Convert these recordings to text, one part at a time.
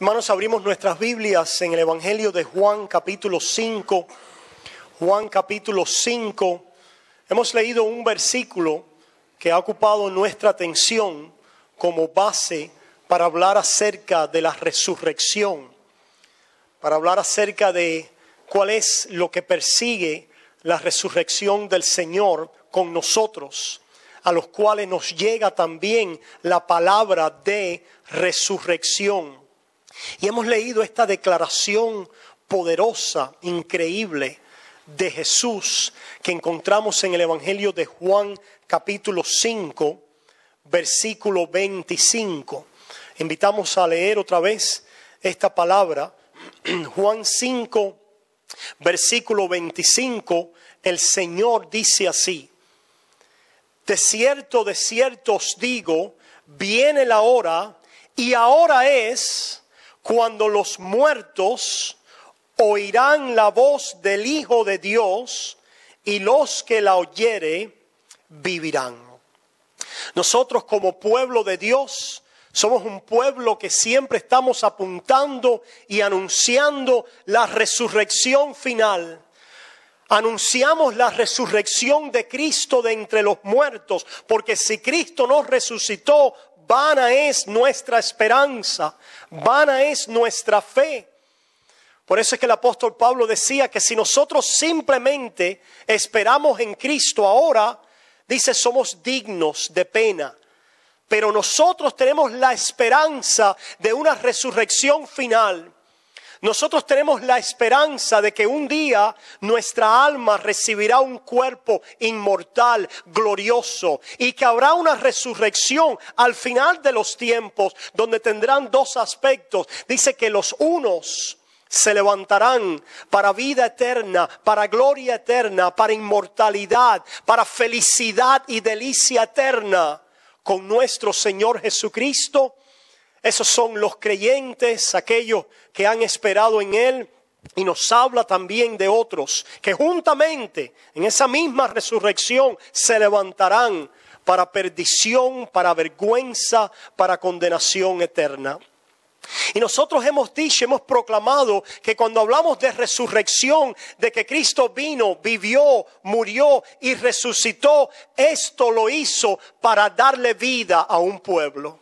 Hermanos, abrimos nuestras Biblias en el Evangelio de Juan capítulo 5. Juan capítulo 5. Hemos leído un versículo que ha ocupado nuestra atención como base para hablar acerca de la resurrección. Para hablar acerca de cuál es lo que persigue la resurrección del Señor con nosotros, a los cuales nos llega también la palabra de resurrección. Y hemos leído esta declaración poderosa, increíble de Jesús que encontramos en el Evangelio de Juan capítulo 5, versículo 25. Invitamos a leer otra vez esta palabra. Juan 5, versículo 25, el Señor dice así: de cierto os digo, viene la hora, y ahora es, cuando los muertos oirán la voz del Hijo de Dios, y los que la oyere vivirán. Nosotros como pueblo de Dios somos un pueblo que siempre estamos apuntando y anunciando la resurrección final. Anunciamos la resurrección de Cristo de entre los muertos, porque si Cristo no resucitó, vana es nuestra esperanza, vana es nuestra fe. Por eso es que el apóstol Pablo decía que si nosotros simplemente esperamos en Cristo ahora, dice, somos dignos de pena. Pero nosotros tenemos la esperanza de una resurrección final. Nosotros tenemos la esperanza de que un día nuestra alma recibirá un cuerpo inmortal, glorioso, y que habrá una resurrección al final de los tiempos donde tendrán dos aspectos. Dice que los unos se levantarán para vida eterna, para gloria eterna, para inmortalidad, para felicidad y delicia eterna con nuestro Señor Jesucristo. Esos son los creyentes, aquellos que han esperado en Él. Y nos habla también de otros que juntamente en esa misma resurrección se levantarán para perdición, para vergüenza, para condenación eterna. Y nosotros hemos dicho, hemos proclamado que cuando hablamos de resurrección, de que Cristo vino, vivió, murió y resucitó, esto lo hizo para darle vida a un pueblo.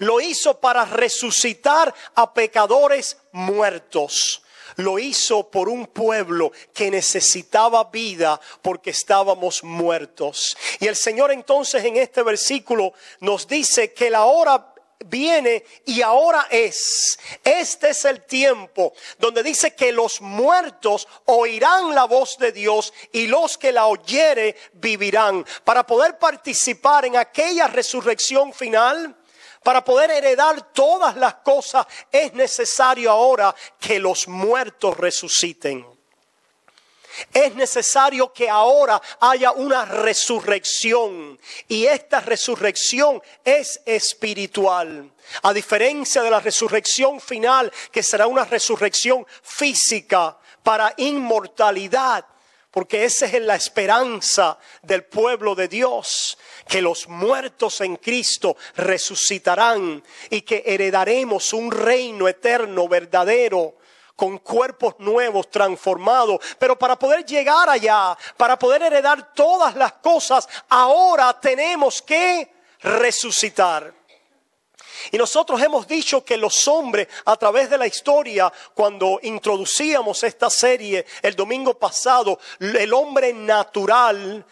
Lo hizo para resucitar a pecadores muertos. Lo hizo por un pueblo que necesitaba vida porque estábamos muertos. Y el Señor entonces en este versículo nos dice que la hora viene y ahora es. Este es el tiempo donde dice que los muertos oirán la voz de Dios y los que la oyere vivirán. Para poder participar en aquella resurrección final, para poder heredar todas las cosas, es necesario ahora que los muertos resuciten. Es necesario que ahora haya una resurrección, y esta resurrección es espiritual. A diferencia de la resurrección final, que será una resurrección física para inmortalidad. Porque esa es la esperanza del pueblo de Dios, que los muertos en Cristo resucitarán y que heredaremos un reino eterno, verdadero, con cuerpos nuevos, transformados. Pero para poder llegar allá, para poder heredar todas las cosas, ahora tenemos que resucitar. Y nosotros hemos dicho que los hombres, a través de la historia, cuando introducíamos esta serie el domingo pasado, el hombre natural,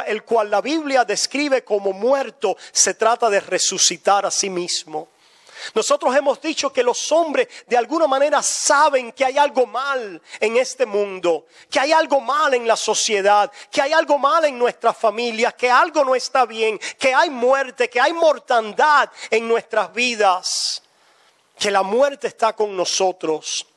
el cual la Biblia describe como muerto, se trata de resucitar a sí mismo. Nosotros hemos dicho que los hombres de alguna manera saben que hay algo mal en este mundo, que hay algo mal en la sociedad, que hay algo mal en nuestras familias, que algo no está bien, que hay muerte, que hay mortandad en nuestras vidas, que la muerte está con nosotros.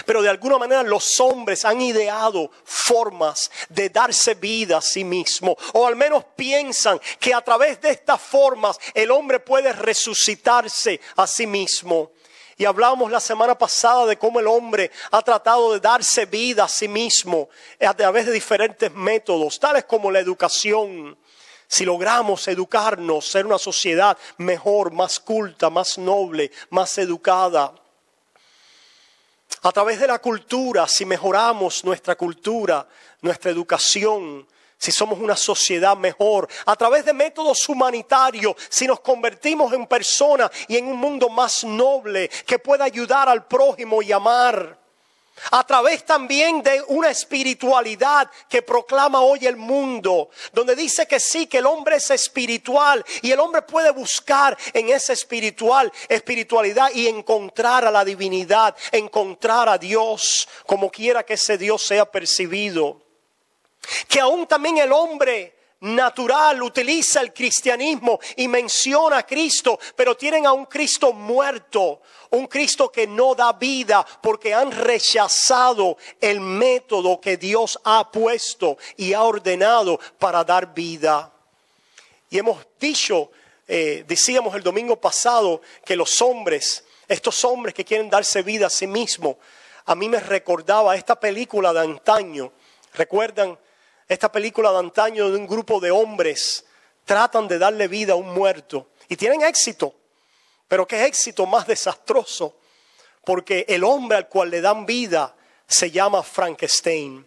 Pero de alguna manera los hombres han ideado formas de darse vida a sí mismo, o al menos piensan que a través de estas formas el hombre puede resucitarse a sí mismo. Y hablábamos la semana pasada de cómo el hombre ha tratado de darse vida a sí mismo a través de diferentes métodos, tales como la educación. si logramos educarnos, ser una sociedad mejor, más culta, más noble, más educada. A través de la cultura, si mejoramos nuestra cultura, nuestra educación, si somos una sociedad mejor, a través de métodos humanitarios, si nos convertimos en personas y en un mundo más noble que pueda ayudar al prójimo y amar. A través también de una espiritualidad que proclama hoy el mundo, donde dice que sí, que el hombre es espiritual y el hombre puede buscar en esa espiritualidad y encontrar a la divinidad, encontrar a Dios, como quiera que ese Dios sea percibido. Que aún también el hombre natural utiliza el cristianismo y menciona a Cristo, pero tienen a un Cristo muerto, un Cristo que no da vida porque han rechazado el método que Dios ha puesto y ha ordenado para dar vida. Y hemos dicho, decíamos el domingo pasado, que los hombres, estos hombres que quieren darse vida a sí mismos, a mí me recordaba esta película de antaño. ¿Recuerdan? Esta película de antaño de un grupo de hombres tratan de darle vida a un muerto y tienen éxito, pero qué éxito más desastroso, porque el hombre al cual le dan vida se llama Frankenstein.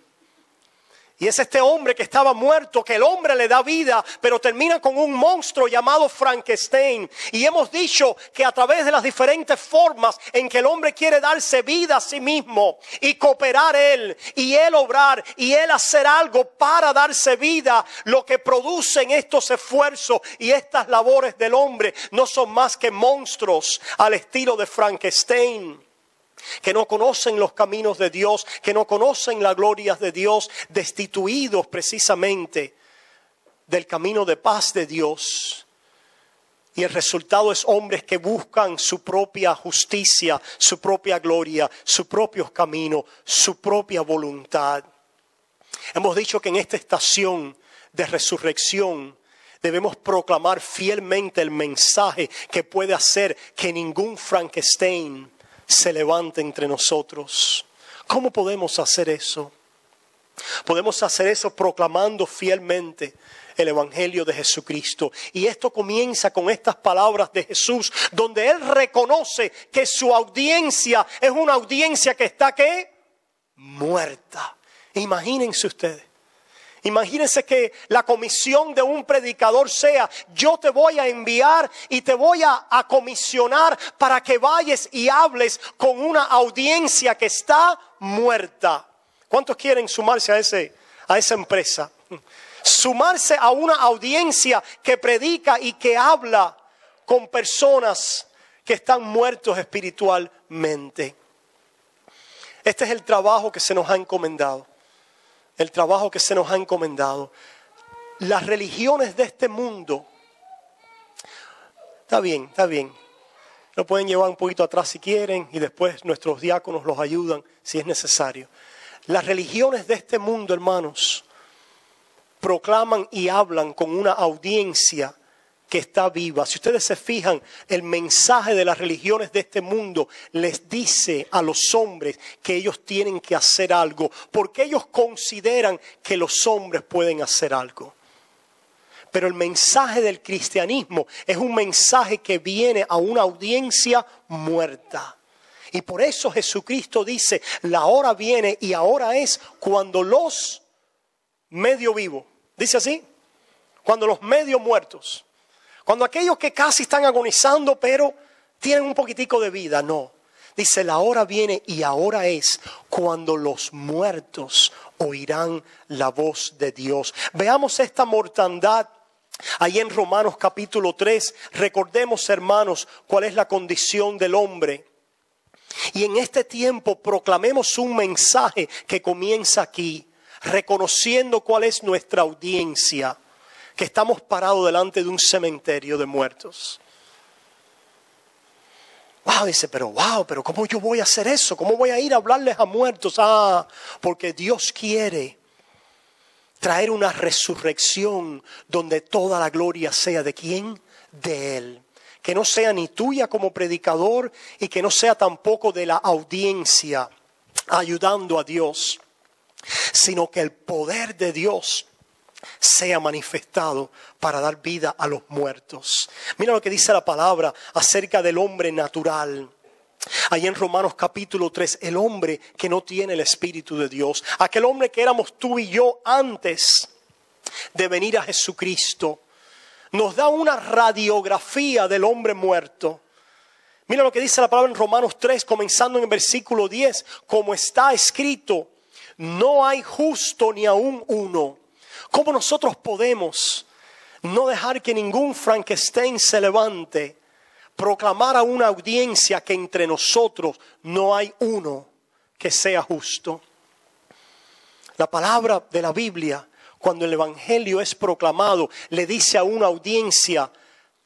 Y es este hombre que estaba muerto, que el hombre le da vida, pero termina con un monstruo llamado Frankenstein. Y hemos dicho que a través de las diferentes formas en que el hombre quiere darse vida a sí mismo y cooperar él, y él obrar, y él hacer algo para darse vida, lo que producen estos esfuerzos y estas labores del hombre no son más que monstruos al estilo de Frankenstein, que no conocen los caminos de Dios, que no conocen las glorias de Dios, destituidos precisamente del camino de paz de Dios. Y el resultado es hombres que buscan su propia justicia, su propia gloria, su propio camino, su propia voluntad. Hemos dicho que en esta estación de resurrección debemos proclamar fielmente el mensaje que puede hacer que ningún Frankenstein se levante entre nosotros. ¿Cómo podemos hacer eso? Podemos hacer eso proclamando fielmente el Evangelio de Jesucristo. Y esto comienza con estas palabras de Jesús, donde Él reconoce que su audiencia es una audiencia que está, ¿qué? Muerta. Imagínense ustedes. Imagínense que la comisión de un predicador sea: yo te voy a enviar y te voy a comisionar para que vayas y hables con una audiencia que está muerta. ¿Cuántos quieren sumarse a esa empresa? Sumarse a una audiencia que predica y que habla con personas que están muertos espiritualmente. Este es el trabajo que se nos ha encomendado. El trabajo que se nos ha encomendado. Las religiones de este mundo, está bien, lo pueden llevar un poquito atrás si quieren y después nuestros diáconos los ayudan si es necesario. Las religiones de este mundo, hermanos, proclaman y hablan con una audiencia que está viva. Si ustedes se fijan, el mensaje de las religiones de este mundo les dice a los hombres que ellos tienen que hacer algo, porque ellos consideran que los hombres pueden hacer algo. Pero el mensaje del cristianismo es un mensaje que viene a una audiencia muerta. Y por eso Jesucristo dice: la hora viene y ahora es cuando los medio vivos, dice así, cuando los medio muertos, cuando aquellos que casi están agonizando pero tienen un poquitico de vida, no. Dice: la hora viene y ahora es cuando los muertos oirán la voz de Dios. Veamos esta mortandad ahí en Romanos capítulo 3. Recordemos, hermanos, cuál es la condición del hombre. Y en este tiempo proclamemos un mensaje que comienza aquí, reconociendo cuál es nuestra audiencia. Que estamos parados delante de un cementerio de muertos. Dice, pero ¿cómo yo voy a hacer eso? ¿Cómo voy a ir a hablarles a muertos? Porque Dios quiere traer una resurrección donde toda la gloria sea ¿de quién? De Él. Que no sea ni tuya como predicador y que no sea tampoco de la audiencia ayudando a Dios, sino que el poder de Dios sea manifestado para dar vida a los muertos. Mira lo que dice la palabra acerca del hombre natural. Ahí en Romanos capítulo 3, el hombre que no tiene el Espíritu de Dios, aquel hombre que éramos tú y yo antes de venir a Jesucristo, nos da una radiografía del hombre muerto. Mira lo que dice la palabra en Romanos 3, comenzando en el versículo 10, como está escrito, no hay justo ni aún uno. ¿Cómo nosotros podemos no dejar que ningún Frankenstein se levante, proclamar a una audiencia que entre nosotros no hay uno que sea justo? La palabra de la Biblia, cuando el Evangelio es proclamado, le dice a una audiencia,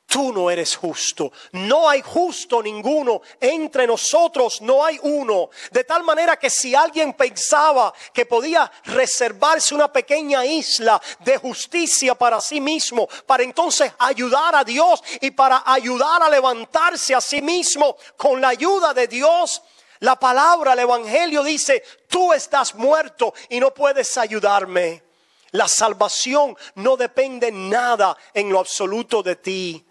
tú no eres justo, no hay justo ninguno, entre nosotros no hay uno. De tal manera que si alguien pensaba que podía reservarse una pequeña isla de justicia para sí mismo, para entonces ayudar a Dios y para ayudar a levantarse a sí mismo con la ayuda de Dios, la palabra, el Evangelio dice, tú estás muerto y no puedes ayudarme. La salvación no depende nada en lo absoluto de ti.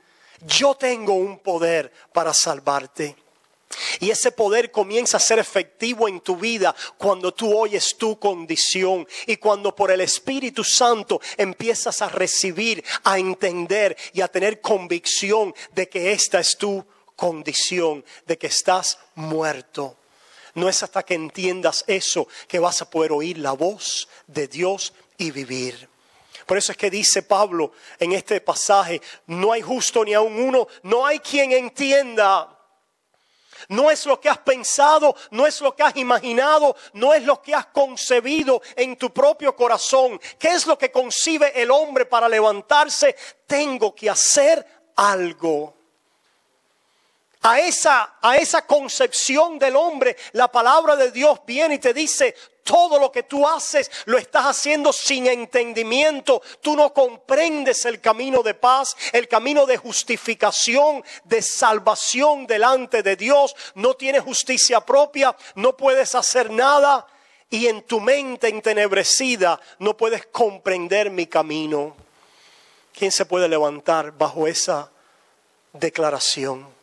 Yo tengo un poder para salvarte. Y ese poder comienza a ser efectivo en tu vida cuando tú oyes tu condición y cuando por el Espíritu Santo empiezas a recibir, a entender y a tener convicción de que esta es tu condición, de que estás muerto. No es hasta que entiendas eso que vas a poder oír la voz de Dios y vivir. Por eso es que dice Pablo en este pasaje, no hay justo ni aun uno, no hay quien entienda. No es lo que has pensado, no es lo que has imaginado, no es lo que has concebido en tu propio corazón. ¿Qué es lo que concibe el hombre para levantarse? Tengo que hacer algo. A esa concepción del hombre, la palabra de Dios viene y te dice, todo lo que tú haces lo estás haciendo sin entendimiento. Tú no comprendes el camino de paz, el camino de justificación, de salvación delante de Dios. No tienes justicia propia, no puedes hacer nada y en tu mente entenebrecida no puedes comprender mi camino. ¿Quién se puede levantar bajo esa declaración?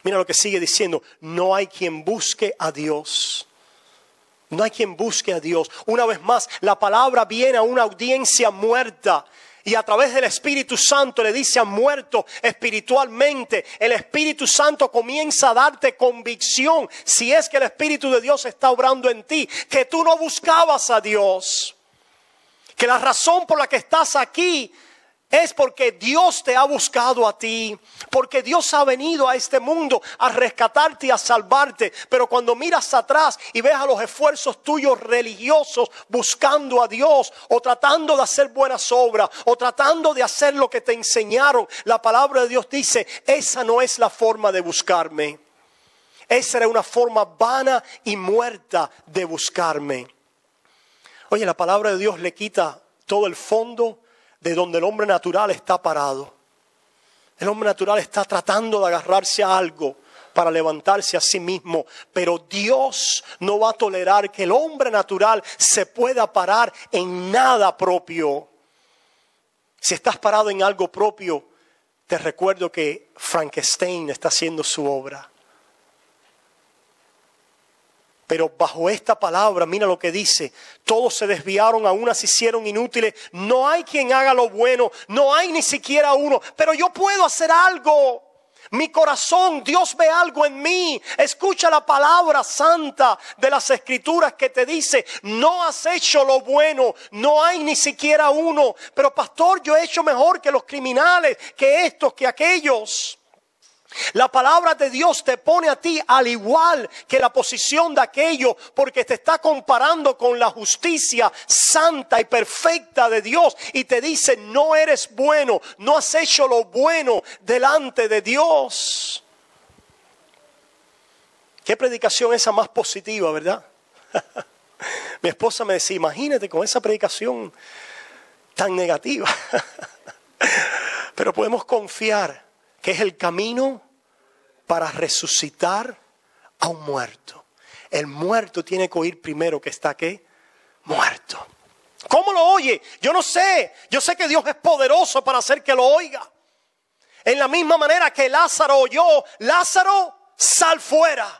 Mira lo que sigue diciendo, no hay quien busque a Dios. No hay quien busque a Dios. Una vez más, la palabra viene a una audiencia muerta y a través del Espíritu Santo le dice a muerto espiritualmente. El Espíritu Santo comienza a darte convicción, si es que el Espíritu de Dios está obrando en ti, que tú no buscabas a Dios. Que la razón por la que estás aquí es porque Dios te ha buscado a ti, porque Dios ha venido a este mundo a rescatarte y a salvarte. Pero cuando miras atrás y ves a los esfuerzos tuyos religiosos buscando a Dios o tratando de hacer buenas obras o tratando de hacer lo que te enseñaron, la palabra de Dios dice, esa no es la forma de buscarme. Esa era una forma vana y muerta de buscarme. Oye, la palabra de Dios le quita todo el fondo de donde el hombre natural está parado. El hombre natural está tratando de agarrarse a algo para levantarse a sí mismo. Pero Dios no va a tolerar que el hombre natural se pueda parar en nada propio. Si estás parado en algo propio, te recuerdo que Frankenstein está haciendo su obra. Pero bajo esta palabra, mira lo que dice. Todos se desviaron, a unas se hicieron inútiles. No hay quien haga lo bueno. No hay ni siquiera uno. Pero yo puedo hacer algo. Mi corazón, Dios ve algo en mí. Escucha la palabra santa de las Escrituras que te dice, no has hecho lo bueno. No hay ni siquiera uno. Pero pastor, yo he hecho mejor que los criminales, que estos, que aquellos. La palabra de Dios te pone a ti al igual que la posición de aquello, porque te está comparando con la justicia santa y perfecta de Dios y te dice, no eres bueno, no has hecho lo bueno delante de Dios. Qué predicación esa más positiva, ¿verdad? Mi esposa me decía, imagínate con esa predicación tan negativa. Pero podemos confiar que es el camino para resucitar a un muerto. El muerto tiene que oír primero que está ¿qué? Muerto. ¿Cómo lo oye? Yo no sé. Yo sé que Dios es poderoso para hacer que lo oiga. En la misma manera que Lázaro oyó, Lázaro, sal fuera.